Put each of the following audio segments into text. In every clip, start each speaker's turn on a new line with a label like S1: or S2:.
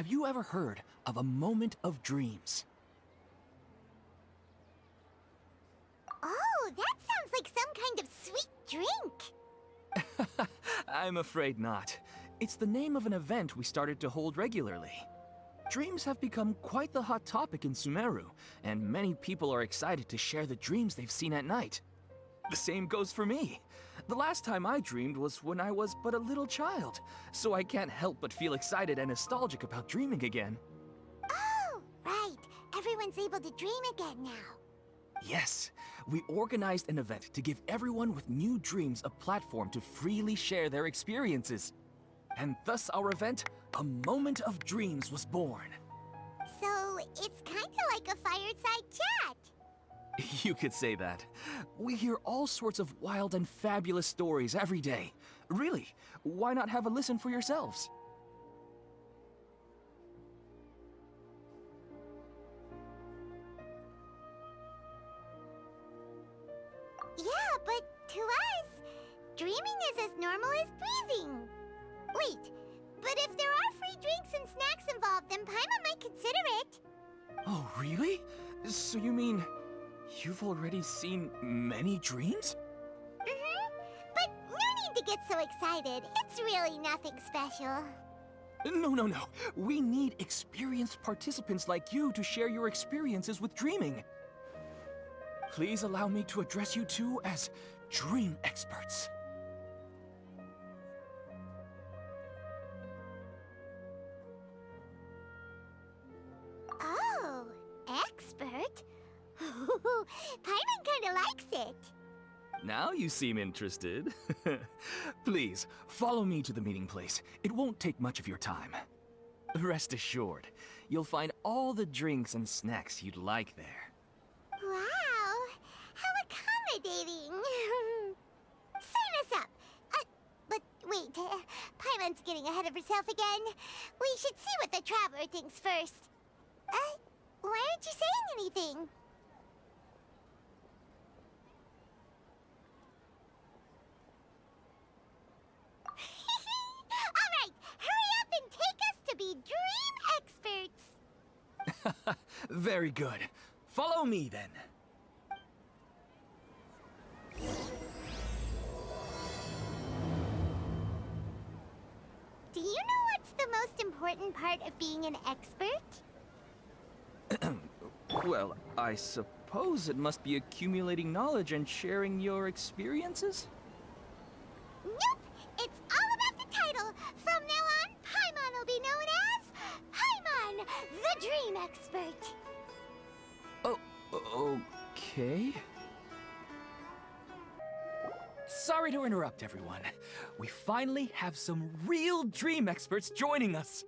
S1: have you ever heard of a moment of dreams?
S2: Oh, that sounds like some kind of sweet drink.
S1: I'm afraid not. It's the name of an event we started to hold regularly. Dreams have become quite the hot topic in Sumeru, and many people are excited to share the dreams they've seen at night. The same goes for me. The last time I dreamed was when I was but a little child, so I can't help but feel excited and nostalgic about dreaming again.
S2: Oh, right. Everyone's able to dream again now.
S1: Yes, we organized an event to give everyone with new dreams a platform to freely share their experiences. And thus our event, A Moment of Dreams, was born.
S2: So, it's kinda like a fireside chat.
S1: You could say that. We hear all sorts of wild and fabulous stories every day. Really, why not have a listen for yourselves?
S2: Yeah, but to us, dreaming is as normal as breathing. Wait, but if there are free drinks and snacks involved, then Paimon might consider it.
S1: Oh, really? So you mean you've already seen many dreams?
S2: But no need to get so excited. It's really nothing special.
S1: No. We need experienced participants like you to share your experiences with dreaming. Please allow me to address you two as dream experts.
S2: Oh, expert? Paimon kinda likes it.
S1: Now you seem interested. Please, follow me to the meeting place. It won't take much of your time. Rest assured, you'll find all the drinks and snacks you'd like there.
S2: Wow, how accommodating. Sign us up. But wait, Paimon's getting ahead of herself again. We should see what the traveler thinks first. Why aren't you saying anything? All right, hurry up and take us to be dream experts.
S1: Very good. Follow me then.
S2: Do you know what's the most important part of being an expert?
S1: Well, I suppose it must be accumulating knowledge and sharing your experiences?
S2: Nope! It's all about the title! From now on, Paimon will be known as Paimon, the Dream Expert!
S1: Oh, okay. Sorry to interrupt, everyone. We finally have some real dream experts joining us.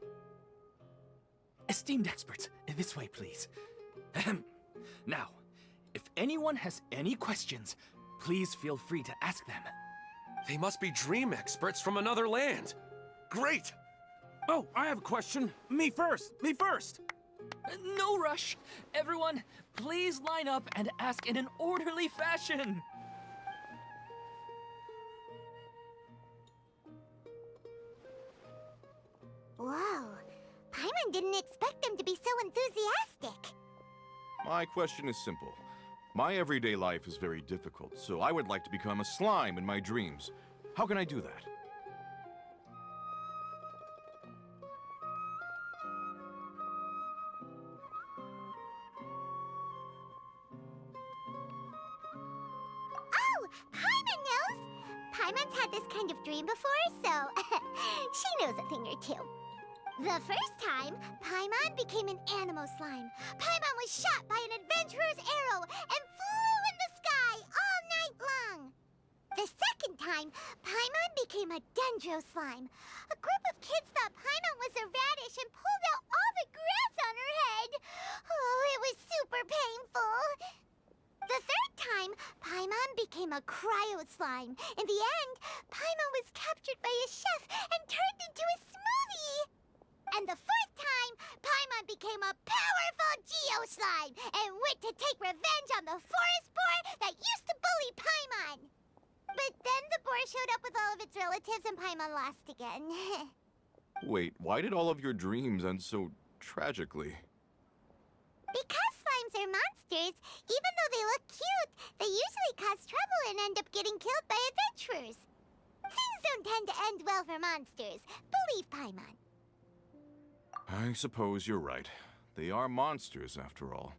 S1: Esteemed experts, this way, please. Ahem. Now, if anyone has any questions, please feel free to ask them.
S3: They must be dream experts from another land. Great!
S4: Oh, I have a question. Me first!
S1: No rush. Everyone, please line up and ask in an orderly fashion.
S2: Whoa, Paimon didn't expect them to be so enthusiastic.
S5: My question is simple. My everyday life is very difficult, so I would like to become a slime in my dreams. How can I do that?
S2: Oh, Paimon knows! Paimon's had this kind of dream before, so she knows a thing or two. The first time, Paimon became an animal slime. Paimon was shot by an adventurer's arrow and flew in the sky all night long. The second time, Paimon became a dendro slime. A group of kids thought Paimon was a radish and pulled out all the grass on her head. Oh, it was super painful. The third time, Paimon became a cryo slime. In the end, Paimon was captured by a chef and turned into a smoothie. And the fourth time, Paimon became a powerful Geo slime and went to take revenge on the forest boar that used to bully Paimon. But then the boar showed up with all of its relatives and Paimon lost again.
S5: Wait, why did all of your dreams end so tragically?
S2: Because slimes are monsters, even though they look cute, they usually cause trouble and end up getting killed by adventurers. Things don't tend to end well for monsters. Believe Paimon.
S5: I suppose you're right. They are monsters, after all.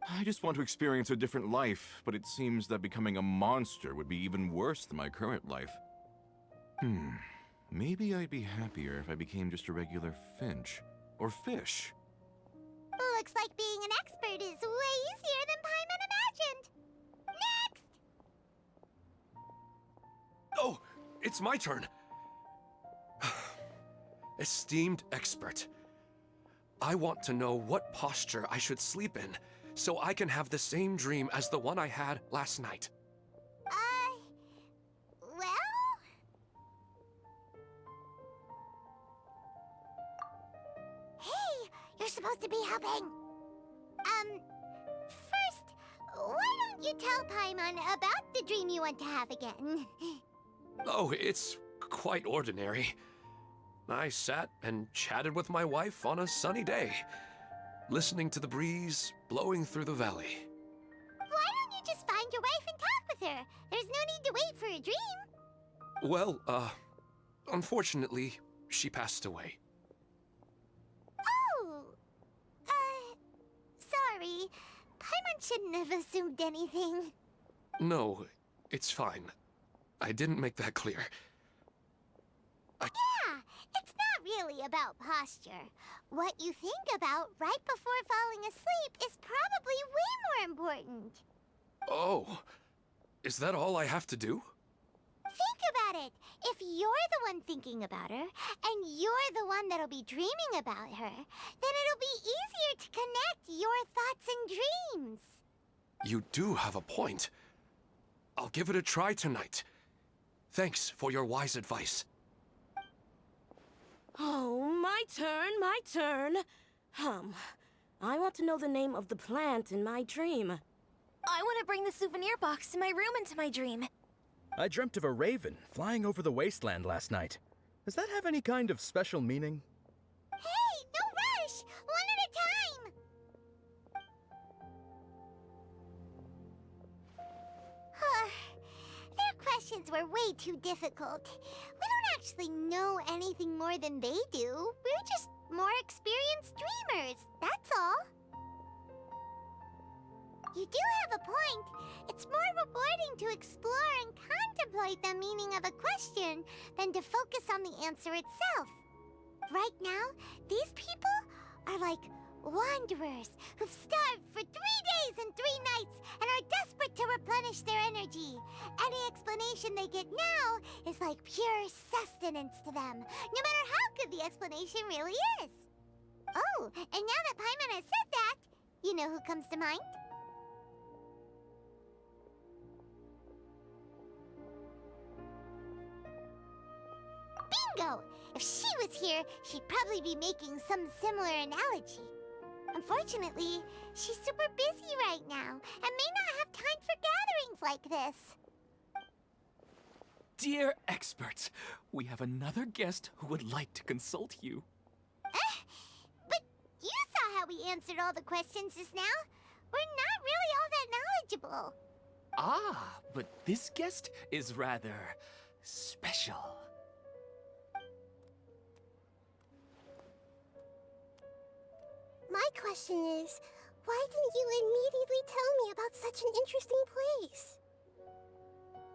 S5: I just want to experience a different life, but it seems that becoming a monster would be even worse than my current life. Maybe I'd be happier if I became just a regular finch. Or fish.
S2: Looks like being an expert is way easier than Paimon imagined. Next!
S3: Oh, it's my turn. Esteemed expert, I want to know what posture I should sleep in so I can have the same dream as the one I had last night.
S2: Well? Hey, you're supposed to be helping. First, why don't you tell Paimon about the dream you want to have again?
S3: Oh, it's quite ordinary. I sat and chatted with my wife on a sunny day, listening to the breeze blowing through the valley.
S2: Why don't you just find your wife and talk with her? There's no need to wait for a dream.
S3: Well, unfortunately, she passed away.
S2: Oh, sorry. Paimon shouldn't have assumed anything.
S3: No, it's fine. I didn't make that clear.
S2: Yeah, it's not really about posture. What you think about right before falling asleep is probably way more important.
S3: Oh, is that all I have to do?
S2: Think about it. If you're the one thinking about her, and you're the one that'll be dreaming about her, then it'll be easier to connect your thoughts and dreams.
S3: You do have a point. I'll give it a try tonight. Thanks for your wise advice.
S6: Oh, my turn, my turn. I want to know the name of the plant in my dream.
S7: I want to bring the souvenir box to my room into my dream.
S8: I dreamt of a raven flying over the wasteland last night. Does that have any kind of special meaning?
S2: Hey, no rush! One at a time! Their questions were way too difficult. We don't actually know anything more than they do. We're just more experienced dreamers, that's all. You do have a point. It's more rewarding to explore and contemplate the meaning of a question than to focus on the answer itself. Right now, these people are like wanderers who've starved for 3 days and 3 nights and are desperate to replenish their energy. Any explanation they get now is like pure sustenance to them, no matter how good the explanation really is. Oh, and now that Paimon has said that, you know who comes to mind? Bingo! If she was here, she'd probably be making some similar analogy. Unfortunately, she's super busy right now and may not have time for gatherings like this.
S1: Dear experts, we have another guest who would like to consult you.
S2: But you saw how we answered all the questions just now. We're not really all that knowledgeable.
S1: Ah, but this guest is rather special.
S2: My question is, why didn't you immediately tell me about such an interesting place?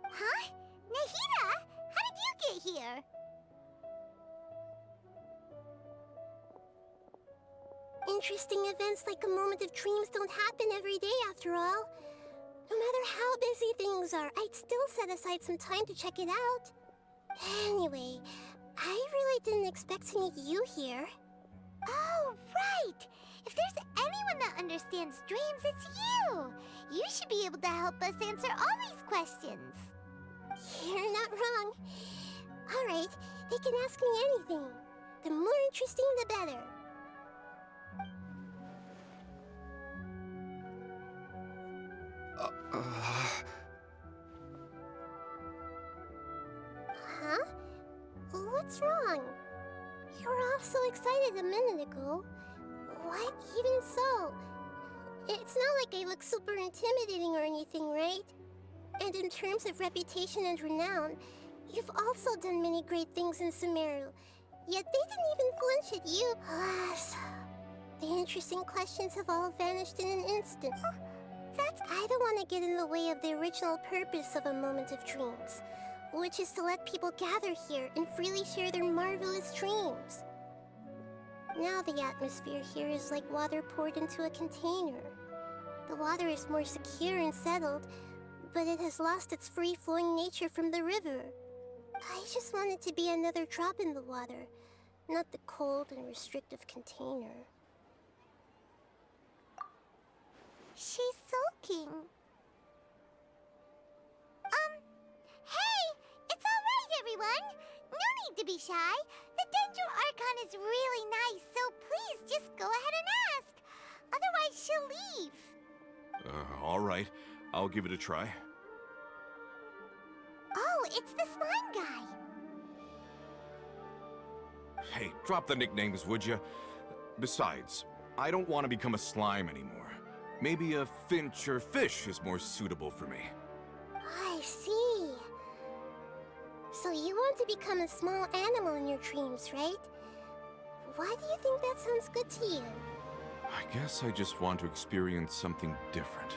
S2: Huh? Nahida, how did you get here? Interesting events like a moment of dreams don't happen every day after all. No matter how busy things are, I'd still set aside some time to check it out. Anyway, I really didn't expect to meet you here. Oh, right! If there's anyone that understands dreams, it's you! You should be able to help us answer all these questions. You're not wrong. All right, they can ask me anything. The more interesting, the better. Huh? What's wrong? You're off so excited a minute ago. What? Even so, it's not like I look super intimidating or anything, right? And in terms of reputation and renown, you've also done many great things in Sumeru. Yet they didn't even flinch at you. Alas, the interesting questions have all vanished in an instant. I don't want to get in the way of the original purpose of a moment of dreams, which is to let people gather here and freely share their marvelous dreams. Now the atmosphere here is like water poured into a container. The water is more secure and settled, but it has lost its free-flowing nature from the river. I just want it to be another drop in the water, not the cold and restrictive container. She's sulking. Hey! It's all right, everyone! No need to be shy. The Dendro Archon is really nice, so please just go ahead and ask. Otherwise, she'll leave.
S5: All right. I'll give it a try.
S2: Oh, it's the slime guy.
S5: Hey, drop the nicknames, would you? Besides, I don't want to become a slime anymore. Maybe a finch or fish is more suitable for me.
S2: I see. So you want to become a small animal in your dreams, right? Why do you think that sounds good to you?
S5: I guess I just want to experience something different.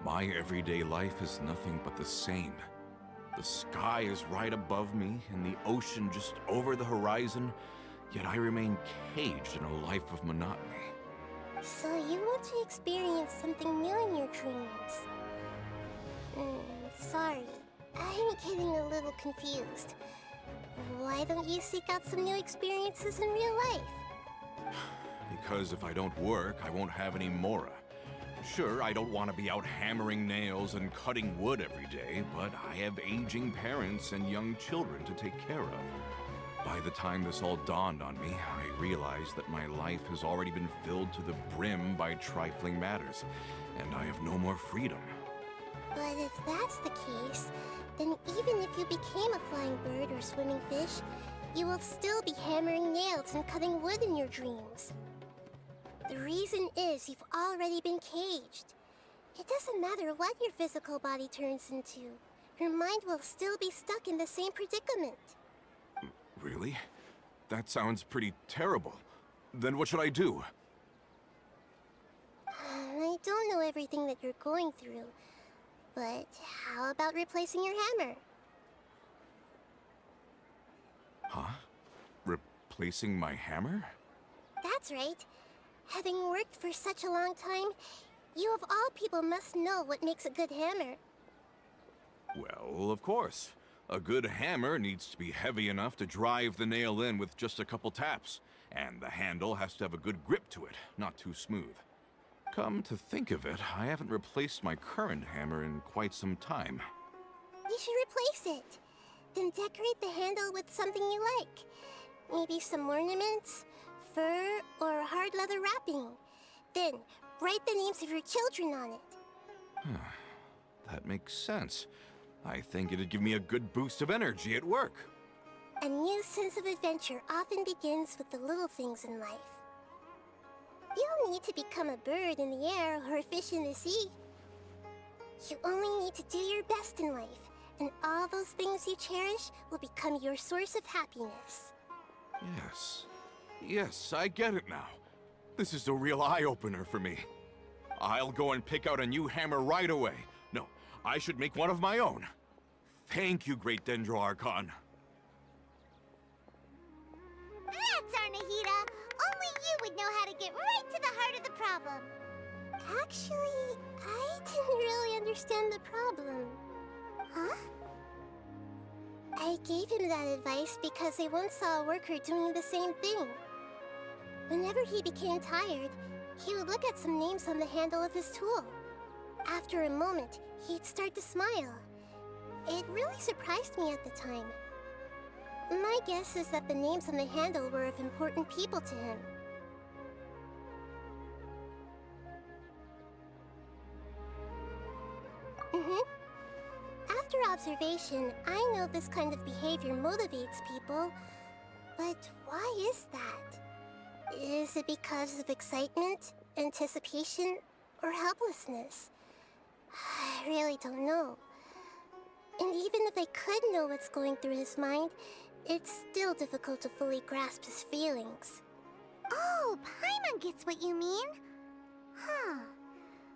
S5: My everyday life is nothing but the same. The sky is right above me, and the ocean just over the horizon, yet I remain caged in a life of monotony.
S2: So you want to experience something new in your dreams? Sorry, I'm getting a little confused. Why don't you seek out some new experiences in real life?
S5: Because if I don't work, I won't have any Mora. Sure, I don't want to be out hammering nails and cutting wood every day, but I have aging parents and young children to take care of. By the time this all dawned on me, I realized that my life has already been filled to the brim by trifling matters, and I have no more freedom.
S2: But if that's the case, then even if you became a flying bird or swimming fish, you will still be hammering nails and cutting wood in your dreams. The reason is you've already been caged. It doesn't matter what your physical body turns into. Your mind will still be stuck in the same predicament.
S5: Really? That sounds pretty terrible. Then what should I do?
S2: I don't know everything that you're going through, but how about replacing your hammer?
S5: Huh? Replacing my hammer?
S2: That's right. Having worked for such a long time, you of all people must know what makes a good hammer.
S5: Well, of course. A good hammer needs to be heavy enough to drive the nail in with just a couple taps, and the handle has to have a good grip to it, not too smooth. Come to think of it, I haven't replaced my current hammer in quite some time.
S2: You should replace it. Then decorate the handle with something you like. Maybe some ornaments, fur, or hard leather wrapping. Then, write the names of your children on it.
S5: That makes sense. I think it'd give me a good boost of energy at work.
S2: A new sense of adventure often begins with the little things in life. You don't need to become a bird in the air or a fish in the sea. You only need to do your best in life, and all those things you cherish will become your source of happiness.
S5: Yes. Yes, I get it now. This is a real eye-opener for me. I'll go and pick out a new hammer right away. No, I should make one of my own. Thank you, Great Dendro Archon.
S2: That's Arnahita! Only you would know how to get right to the heart of the problem. Actually, I didn't really understand the problem. Huh? I gave him that advice because I once saw a worker doing the same thing. Whenever he became tired, he would look at some names on the handle of his tool. After a moment, he'd start to smile. It really surprised me at the time. My guess is that the names on the handle were of important people to him. After observation, I know this kind of behavior motivates people. But why is that? Is it because of excitement, anticipation, or helplessness? I really don't know. And even if I could know what's going through his mind, it's still difficult to fully grasp his feelings. Oh, Paimon gets what you mean. Huh.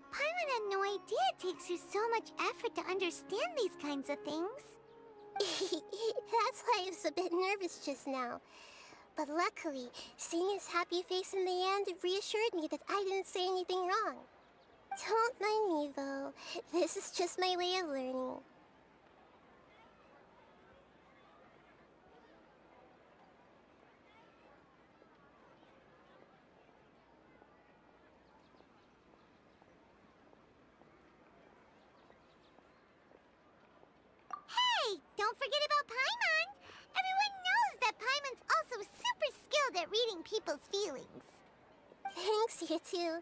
S2: Paimon had no idea it takes you so much effort to understand these kinds of things. That's why I was a bit nervous just now. But luckily, seeing his happy face in the end reassured me that I didn't say anything wrong. Don't mind me, though. This is just my way of learning. Hey, don't forget about Paimon! Everyone knows that Paimon's also super skilled at reading people's feelings. Thanks, you two.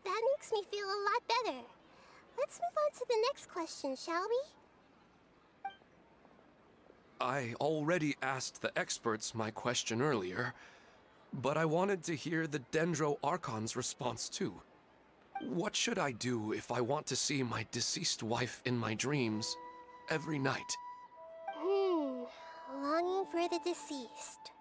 S2: That makes me feel a lot better. Let's move on to the next question, shall we?
S3: I already asked the experts my question earlier, but I wanted to hear the Dendro Archon's response too. What should I do if I want to see my deceased wife in my dreams every night?
S2: Longing for the deceased.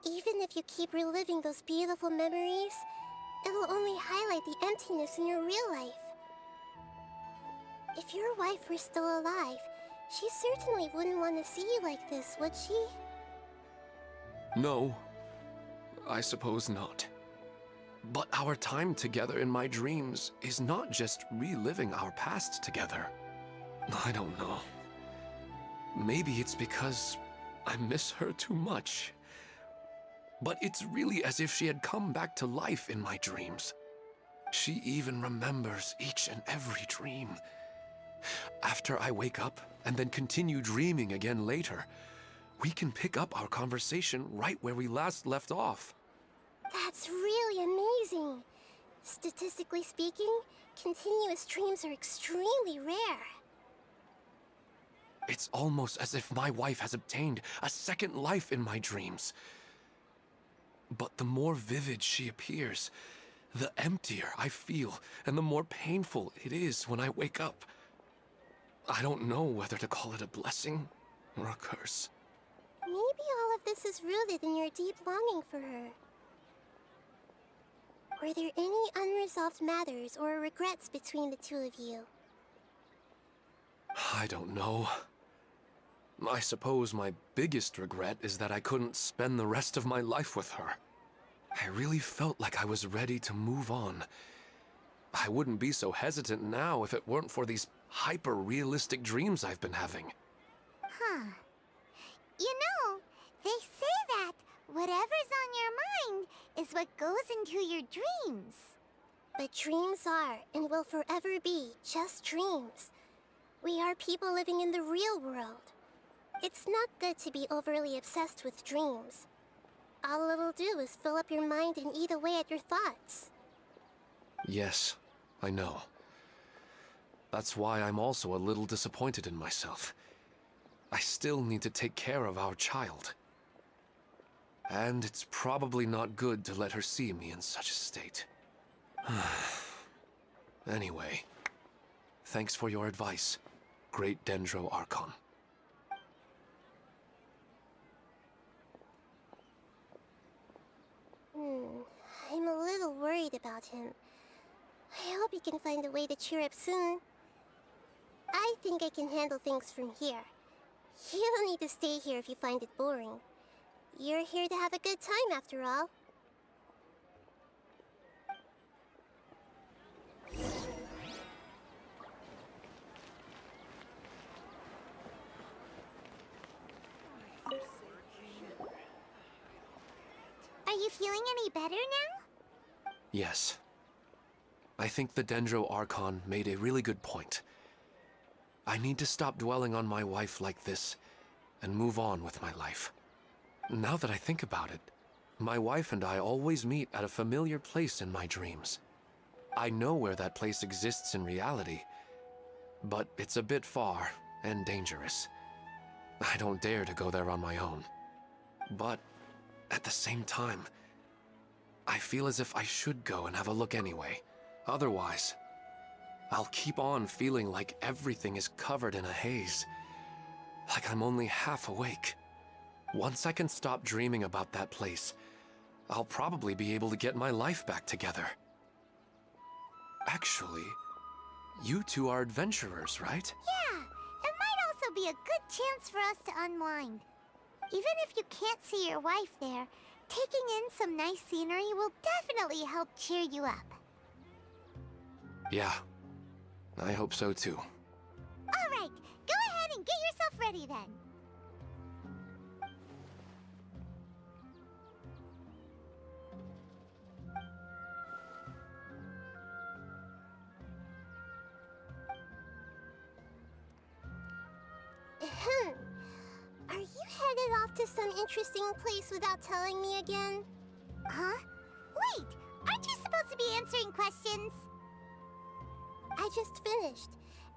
S2: Even if you keep reliving those beautiful memories, it'll only highlight the emptiness in your real life. If your wife were still alive, she certainly wouldn't want to see you like this, would she?
S3: No, I suppose not. But our time together in my dreams is not just reliving our past together. I don't know. Maybe it's because I miss her too much. But it's really as if she had come back to life in my dreams. She even remembers each and every dream. After I wake up and then continue dreaming again later, we can pick up our conversation right where we last left off.
S2: That's really amazing. Statistically speaking, continuous dreams are extremely rare.
S3: It's almost as if my wife has obtained a second life in my dreams. But the more vivid she appears, the emptier I feel, and the more painful it is when I wake up. I don't know whether to call it a blessing or a curse.
S2: Maybe all of this is rooted in your deep longing for her. Were there any unresolved matters or regrets between the two of you?
S3: I don't know. I suppose my biggest regret is that I couldn't spend the rest of my life with her. I really felt like I was ready to move on. I wouldn't be so hesitant now if it weren't for these hyper-realistic dreams I've been having.
S2: Huh. You know, they say that whatever's on your mind is what goes into your dreams. But dreams are, and will forever be, just dreams. We are people living in the real world. It's not good to be overly obsessed with dreams. All it'll do is fill up your mind and eat away at your thoughts.
S3: Yes, I know. That's why I'm also a little disappointed in myself. I still need to take care of our child. And it's probably not good to let her see me in such a state. Anyway, thanks for your advice, Great Dendro Archon.
S2: I'm a little worried about him. I hope he can find a way to cheer up soon. I think I can handle things from here. You don't need to stay here if you find it boring. You're here to have a good time, after all. Are you feeling any better now?
S3: Yes. I think the Dendro Archon made a really good point. I need to stop dwelling on my wife like this and move on with my life. Now that I think about it, my wife and I always meet at a familiar place in my dreams. I know where that place exists in reality, but it's a bit far and dangerous. I don't dare to go there on my own. But at the same time, I feel as if I should go and have a look anyway. Otherwise, I'll keep on feeling like everything is covered in a haze, like I'm only half awake. Once I can stop dreaming about that place, I'll probably be able to get my life back together. Actually, you two are adventurers, right?
S2: Yeah, it might also be a good chance for us to unwind. Even if you can't see your wife there, taking in some nice scenery will definitely help cheer you up.
S3: Yeah, I hope so too.
S2: All right, go ahead and get yourself ready then. Are you headed off to some interesting place without telling me again? Huh? Wait, aren't you supposed to be answering questions? I just finished,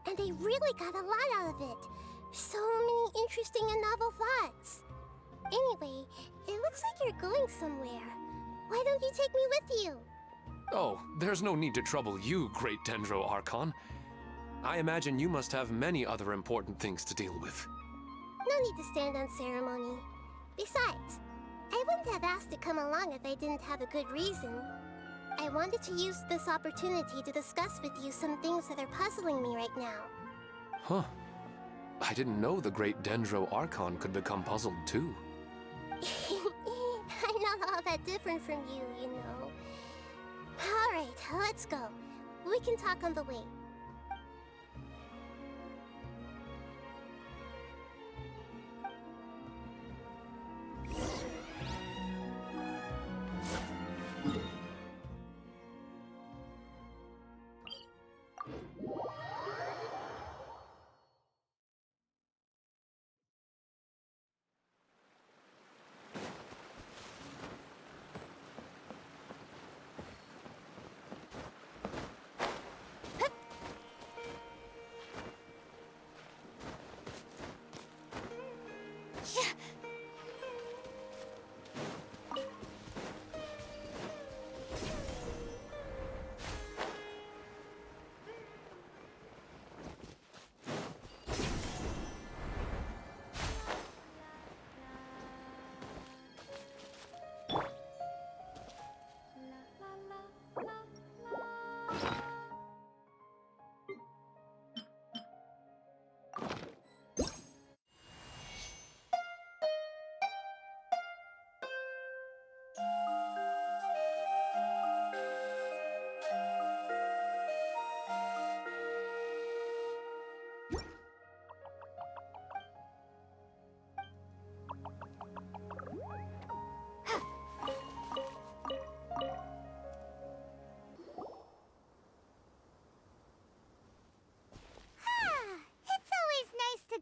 S2: and I really got a lot out of it. So many interesting and novel thoughts. Anyway, it looks like you're going somewhere. Why don't you take me with you?
S3: Oh, there's no need to trouble you, Great Dendro Archon. I imagine you must have many other important things to deal with.
S2: No need to stand on ceremony. Besides, I wouldn't have asked to come along if I didn't have a good reason. I wanted to use this opportunity to discuss with you some things that are puzzling me right now.
S3: Huh. I didn't know the Great Dendro Archon could become puzzled too.
S2: I'm not all that different from you, you know. Alright, let's go. We can talk on the way.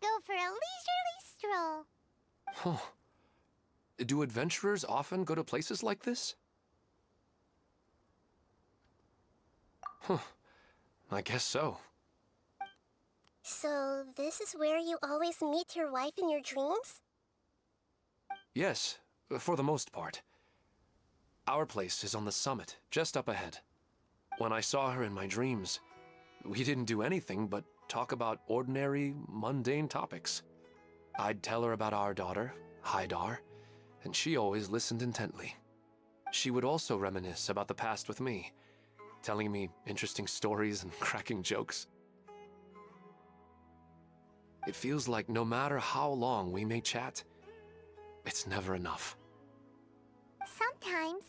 S2: Go for a leisurely stroll.
S3: Huh. Do adventurers often go to places like this? Huh. I guess so.
S2: So, this is where you always meet your wife in your dreams?
S3: Yes, for the most part. Our place is on the summit, just up ahead. When I saw her in my dreams, we didn't do anything but talk about ordinary, mundane topics. I'd tell her about our daughter, Haidar, and she always listened intently. She would also reminisce about the past with me, telling me interesting stories and cracking jokes. It feels like no matter how long we may chat, it's never enough.
S2: Sometimes,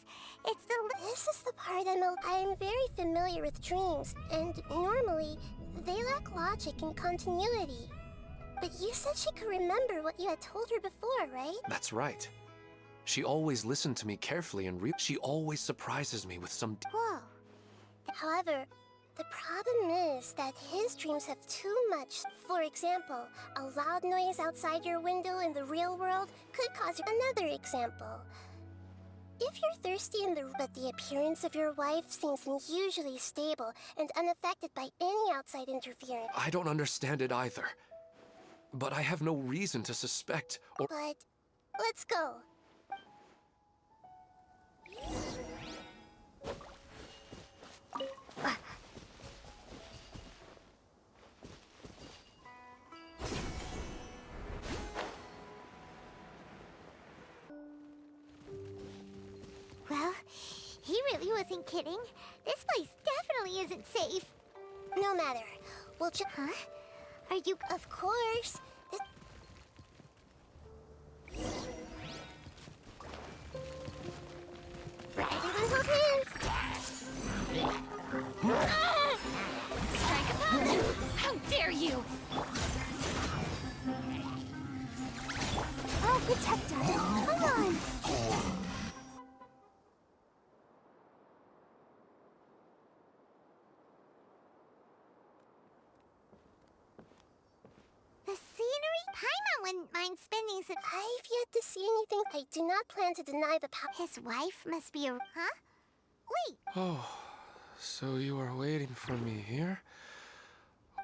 S2: it's the... This is the part I'm very familiar with dreams, and normally, they lack logic and continuity. But you said she could remember what you had told her before, right?
S3: That's right. She always listened to me carefully and she always surprises me with some...
S2: Whoa. However, the problem is that his dreams have too much. For example, a loud noise outside your window in the real world could cause another example. If you're thirsty but the appearance of your wife seems unusually stable and unaffected by any outside interference.
S3: I don't understand it either. But I have no reason to suspect or...
S2: But let's go. Well, he really wasn't kidding. This place definitely isn't safe. No matter. We'll just... Huh? Are you... Of course. Right, everyone hold hands.
S7: Strike a pose! How dare you!
S2: I'll protect us. Come on. The scenery? Paimon wouldn't mind spending some... I've yet to see anything. I do not plan to deny the power. His wife must be a... Huh? Wait.
S3: Oh, so you were waiting for me here?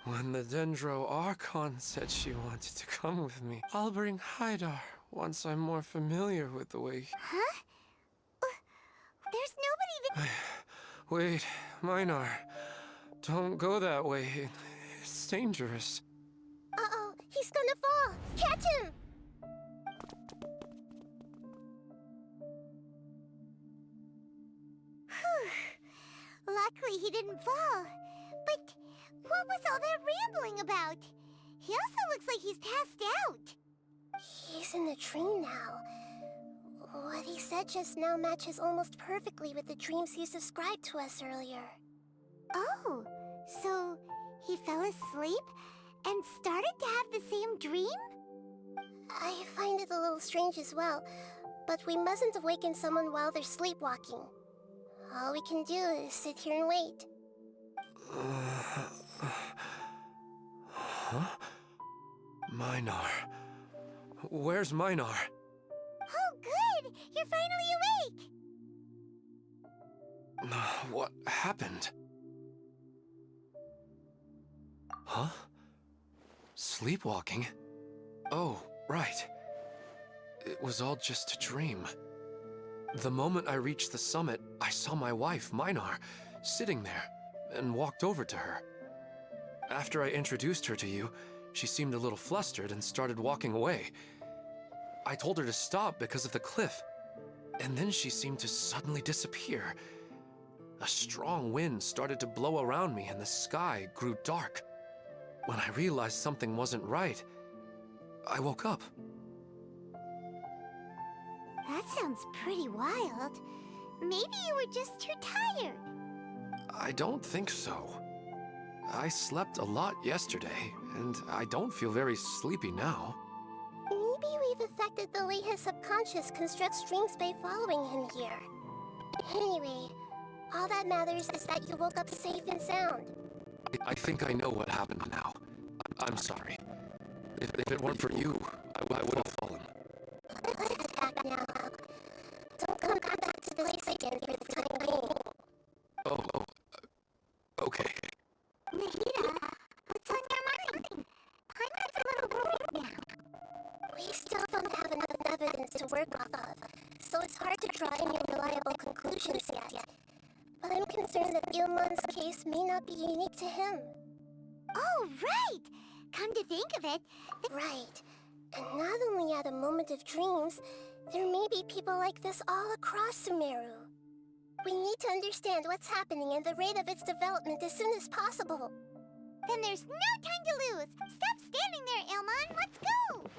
S3: When the Dendro Archon said she wanted to come with me, I'll bring Haidar once I'm more familiar with the way...
S2: Huh? There's nobody there.
S3: Wait, Minar. Don't go that way. It's dangerous.
S2: Uh-oh, he's gonna fall. Catch him! Whew. Luckily he didn't fall. But what was all that rambling about? He also looks like he's passed out. He's in a dream now. What he said just now matches almost perfectly with the dreams he's described to us earlier. Oh, so he fell asleep and started to have the same dream? I find it a little strange as well, but we mustn't awaken someone while they're sleepwalking. All we can do is sit here and wait.
S3: Huh? Minar. Where's Minar?
S2: Oh, good! You're finally awake!
S3: What happened? Huh? Sleepwalking? Oh, right. It was all just a dream. The moment I reached the summit, I saw my wife, Minar, sitting there, and walked over to her. After I introduced her to you, she seemed a little flustered and started walking away. I told her to stop because of the cliff, and then she seemed to suddenly disappear. A strong wind started to blow around me and the sky grew dark. When I realized something wasn't right, I woke up.
S2: That sounds pretty wild. Maybe you were just too tired.
S3: I don't think so. I slept a lot yesterday, and I don't feel very sleepy now.
S2: Maybe we've affected the way his subconscious constructs dreams by following him here. Anyway, all that matters is that you woke up safe and sound.
S3: I think I know what happened now. I'm sorry. If it weren't for you, I would have fallen.
S2: Let's back now. Don't come back to the place again for the time being.
S3: Oh, okay.
S2: Nahida, what's on your mind? Paimon's a little worried now. We still don't have enough evidence to work off of, so it's hard to draw any reliable conclusions yet. But I'm concerned that Ilmon's case may not be unique to him. Oh, right! Come to think of it... Right. And not only at a moment of dreams, there may be people like this all across Sumeru. We need to understand what's happening and the rate of its development as soon as possible. Then there's no time to lose! Stop standing there, Ilmon! Let's go!